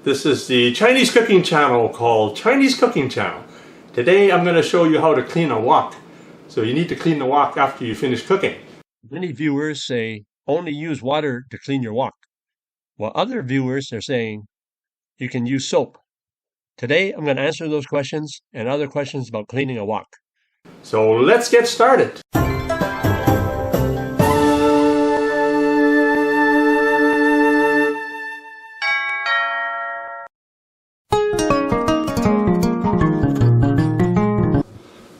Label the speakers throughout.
Speaker 1: This is the Chinese cooking channel called Chinese Cooking Channel. Today I'm going to show you how to clean a wok. So you need to clean the wok after you finish cooking.
Speaker 2: Many viewers say only use water to clean your wok, while other viewers are saying you can use soap. Today I'm going to answer those questions and other questions about cleaning a wok.
Speaker 1: So let's get started.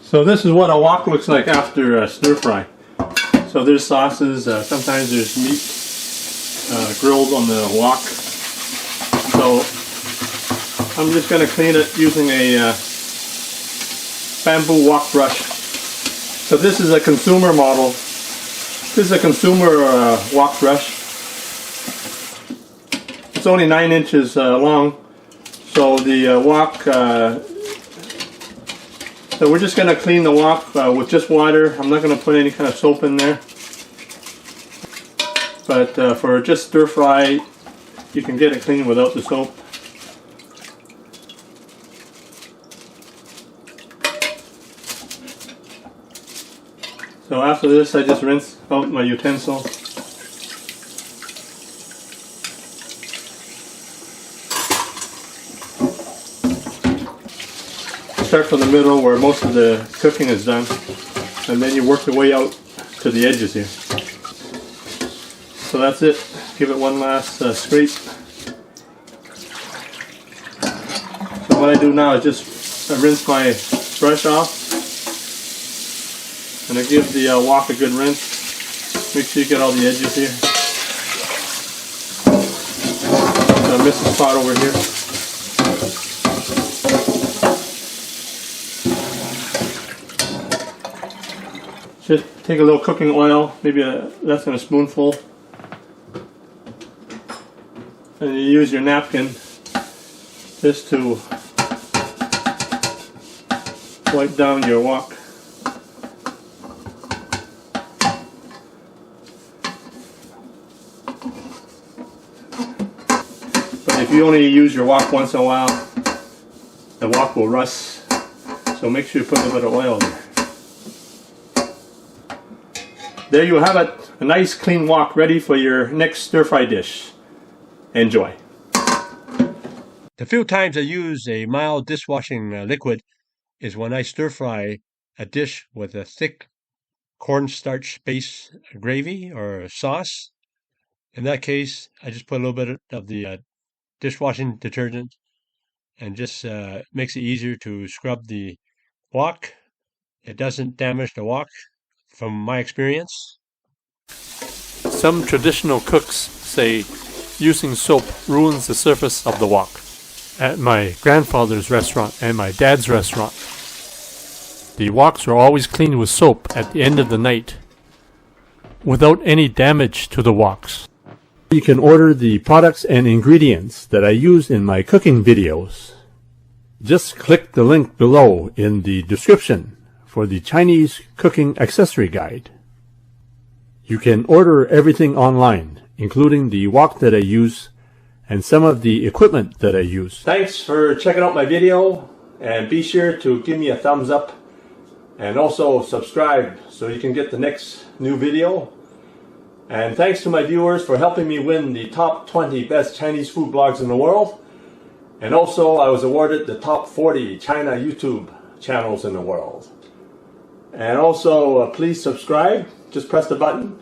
Speaker 1: So this is what a wok looks like after stir fry. So there's sauces, sometimes there's meat grilled on the wok. So I'm just going to clean it using a Bamboo Wok Brush. So this is a consumer model. This is a consumer wok brush. It's only 9 inches long. So the wok, so we're just going to clean the wok with just water. I'm not going to put any kind of soap in there. But for just stir fry, you can get it clean without the soap. So after this, I just rinse out my utensil. Start from the middle where most of the cooking is done, and then you work your way out to the edges here. So that's it. Give it one last scrape. So what I do now is just rinse my brush off, and I give the wok a good rinse. Make sure you get all the edges here. I missed a spot over here. Just take a little cooking oil, maybe less than a spoonful, and you use your napkin just to wipe down your wok. But if you only use your wok once in a while, the wok will rust, so make sure you put a little bit of oil there. There you have it, a nice clean wok ready for your next stir-fry dish. Enjoy.
Speaker 2: The few times I use a mild dishwashing liquid is when I stir-fry a dish with a thick cornstarch base gravy or sauce. In that case, I just put a little bit of the dishwashing detergent and just makes it easier to scrub the wok. It doesn't damage the wok, from my experience.
Speaker 1: Some traditional cooks say using soap ruins the surface of the wok. At my grandfather's restaurant and my dad's restaurant, the woks were always cleaned with soap at the end of the night without any damage to the woks. You can order the products and ingredients that I use in my cooking videos. Just click the link below in the description for the Chinese Cooking Accessory Guide. You can order everything online, including the wok that I use and some of the equipment that I use. Thanks for checking out my video, and be sure to give me a thumbs up and also subscribe so you can get the next new video. And thanks to my viewers for helping me win the top 20 best Chinese food blogs in the world. And also I was awarded the top 40 China YouTube channels in the world. And also, please subscribe. Just press the button.